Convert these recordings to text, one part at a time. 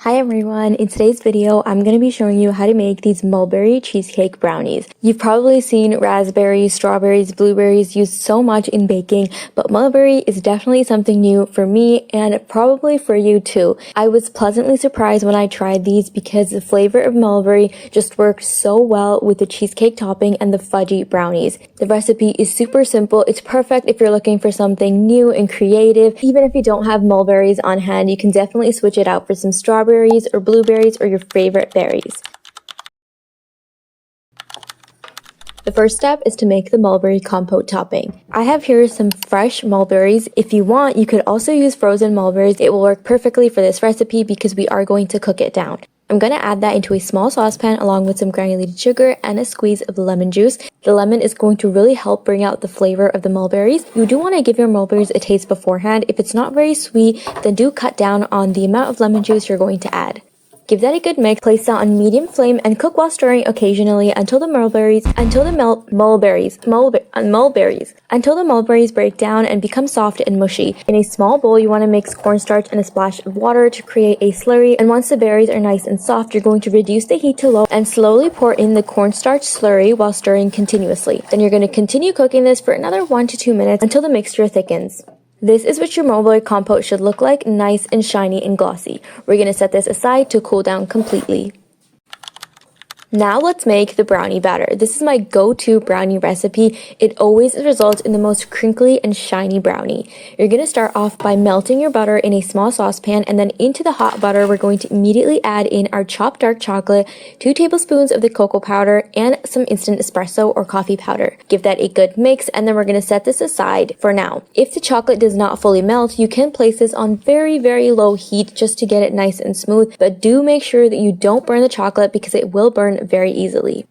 Hi everyone, in today's video, I'm going to be showing you how to make these mulberry cheesecake brownies. You've probably seen raspberries, strawberries, blueberries used so much in baking, but mulberry is definitely something new for me and probably for you too. I was pleasantly surprised when I tried these because the flavor of mulberry just worked so well with the cheesecake topping and the fudgy brownies. The recipe is super simple. It's perfect if you're looking for something new and creative. Even if you don't have mulberries on hand, you can definitely switch it out for some strawberries or blueberries or your favorite berries. The first step is to make the mulberry compote topping. I have here some fresh mulberries. If you want, you could also use frozen mulberries. It will work perfectly for this recipe because we are going to cook it down. I'm going to add that into a small saucepan along with some granulated sugar and a squeeze of lemon juice. The lemon is going to really help bring out the flavor of the mulberries. You do want to give your mulberries a taste beforehand. If it's not very sweet, then do cut down on the amount of lemon juice you're going to add. Give that a good mix, place that on medium flame, and cook while stirring occasionally until the mulberries break down and become soft and mushy. In a small bowl, you want to mix cornstarch and a splash of water to create a slurry, and once the berries are nice and soft, you're going to reduce the heat to low and slowly pour in the cornstarch slurry while stirring continuously. Then you're going to continue cooking this for another 1 to 2 minutes until the mixture thickens. This is what your mulberry compote should look like, nice and shiny and glossy. We're going to set this aside to cool down completely. Now let's make the brownie batter. This is my go-to brownie recipe. It always results in the most crinkly and shiny brownie. You're going to start off by melting your butter in a small saucepan, and then into the hot butter, we're going to immediately add in our chopped dark chocolate, 2 tablespoons of the cocoa powder, and some instant espresso or coffee powder. Give that a good mix, and then we're going to set this aside for now. If the chocolate does not fully melt, you can place this on very, very low heat just to get it nice and smooth, but do make sure that you don't burn the chocolate because it will burn very easily.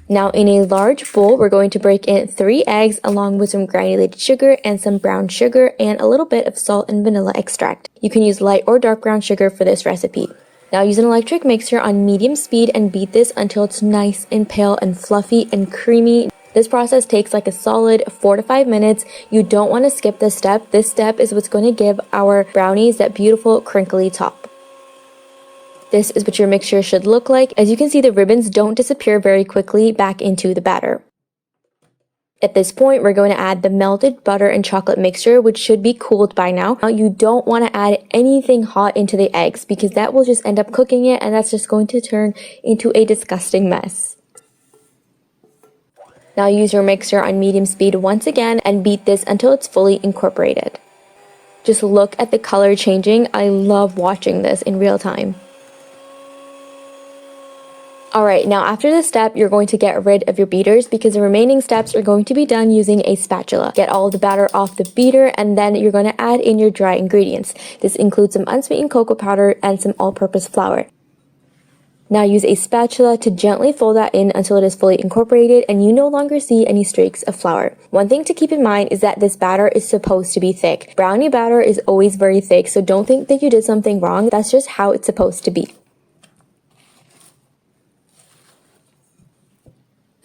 Now in a large bowl, we're going to break in 3 eggs along with some granulated sugar and some brown sugar and a little bit of salt and vanilla extract. You can use light or dark brown sugar for this recipe. Now use an electric mixer on medium speed and beat this until it's nice and pale and fluffy and creamy. This process takes like a solid 4 to 5 minutes. You don't want to skip this step. This step is what's going to give our brownies that beautiful crinkly top. This is what your mixture should look like. As you can see, the ribbons don't disappear very quickly back into the batter. At this point, we're going to add the melted butter and chocolate mixture, which should be cooled by now. Now, you don't want to add anything hot into the eggs because that will just end up cooking it, and that's just going to turn into a disgusting mess. Now use your mixer on medium speed once again and beat this until it's fully incorporated. Just look at the color changing. I love watching this in real time. Alright, now after this step, you're going to get rid of your beaters because the remaining steps are going to be done using a spatula. Get all the batter off the beater, and then you're going to add in your dry ingredients. This includes some unsweetened cocoa powder and some all-purpose flour. Now use a spatula to gently fold that in until it is fully incorporated and you no longer see any streaks of flour. One thing to keep in mind is that this batter is supposed to be thick. Brownie batter is always very thick, so don't think that you did something wrong. That's just how it's supposed to be.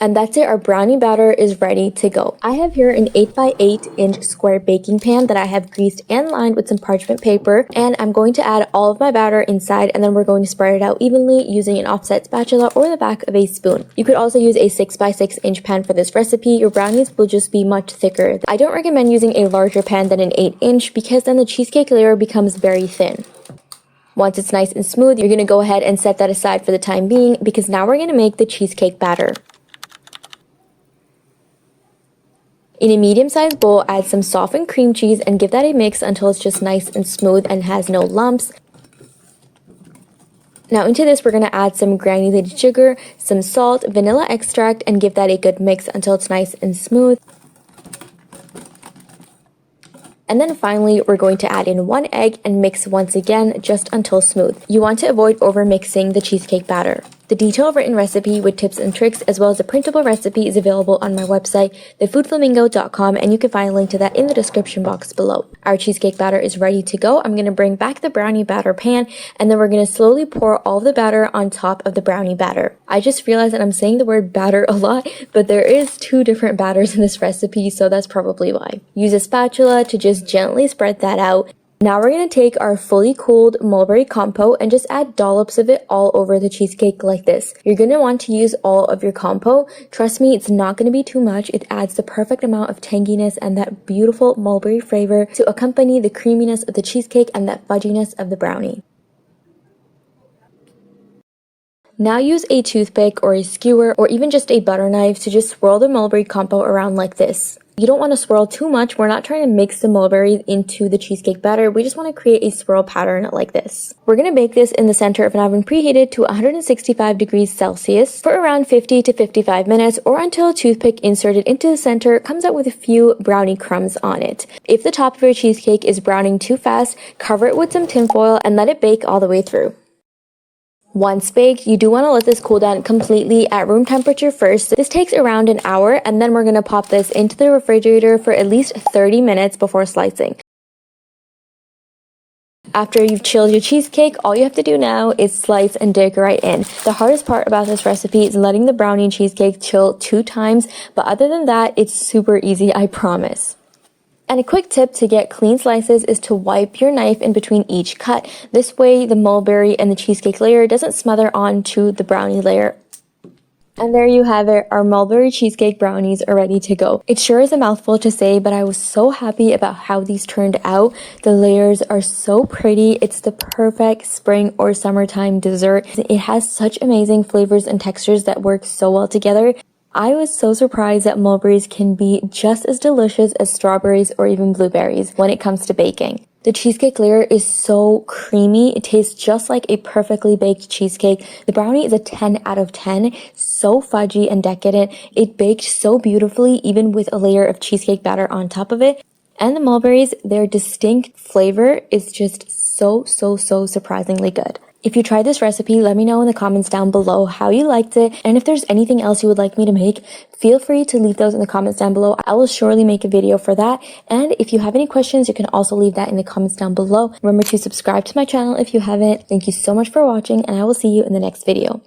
And that's it, our brownie batter is ready to go. I have here an 8 by 8 inch square baking pan that I have greased and lined with some parchment paper, and I'm going to add all of my batter inside, and then we're going to spread it out evenly using an offset spatula or the back of a spoon. You could also use a 6 by 6 inch pan for this recipe. Your brownies will just be much thicker. I don't recommend using a larger pan than an 8 inch because then the cheesecake layer becomes very thin. Once it's nice and smooth, you're going to go ahead and set that aside for the time being because now we're going to make the cheesecake batter. In a medium-sized bowl, add some softened cream cheese and give that a mix until it's just nice and smooth and has no lumps. Now into this, we're going to add some granulated sugar, some salt, vanilla extract, and give that a good mix until it's nice and smooth. And then finally, we're going to add in 1 egg and mix once again just until smooth. You want to avoid over mixing the cheesecake batter. The detailed written recipe with tips and tricks as well as a printable recipe is available on my website, thefoodflamingo.com, and you can find a link to that in the description box below. Our cheesecake batter is ready to go. I'm going to bring back the brownie batter pan, and then we're going to slowly pour all of the batter on top of the brownie batter. I just realized that I'm saying the word batter a lot, but there is 2 different batters in this recipe, so that's probably why. Use a spatula to just gently spread that out. Now we're going to take our fully cooled mulberry compote and just add dollops of it all over the cheesecake like this. You're going to want to use all of your compote. Trust me, it's not going to be too much. It adds the perfect amount of tanginess and that beautiful mulberry flavor to accompany the creaminess of the cheesecake and that fudginess of the brownie. Now use a toothpick or a skewer or even just a butter knife to just swirl the mulberry compote around like this. You don't want to swirl too much. We're not trying to mix the mulberries into the cheesecake batter. We just want to create a swirl pattern like this. We're going to bake this in the center of an oven preheated to 165 degrees Celsius for around 50 to 55 minutes or until a toothpick inserted into the center comes out with a few brownie crumbs on it. If the top of your cheesecake is browning too fast, cover it with some tinfoil and let it bake all the way through. Once baked, you do want to let this cool down completely at room temperature first. This takes around an hour, and then we're going to pop this into the refrigerator for at least 30 minutes before slicing. After you've chilled your cheesecake, all you have to do now is slice and dig right in. The hardest part about this recipe is letting the brownie cheesecake chill 2 times, but other than that, it's super easy, I promise. And a quick tip to get clean slices is to wipe your knife in between each cut. This way the mulberry and the cheesecake layer doesn't smother onto the brownie layer. And there you have it, our mulberry cheesecake brownies are ready to go. It sure is a mouthful to say, but I was so happy about how these turned out. The layers are so pretty. It's the perfect spring or summertime dessert. It has such amazing flavors and textures that work so well together. I was so surprised that mulberries can be just as delicious as strawberries or even blueberries when it comes to baking. The cheesecake layer is so creamy. It tastes just like a perfectly baked cheesecake. The brownie is a 10 out of 10. So fudgy and decadent. It baked so beautifully even with a layer of cheesecake batter on top of it. And the mulberries, their distinct flavor is just so surprisingly good. If you tried this recipe, let me know in the comments down below how you liked it, and if there's anything else you would like me to make, feel free to leave those in the comments down below. I will surely make a video for that, and if you have any questions, you can also leave that in the comments down below. Remember to subscribe to my channel if you haven't. Thank you so much for watching, and I will see you in the next video.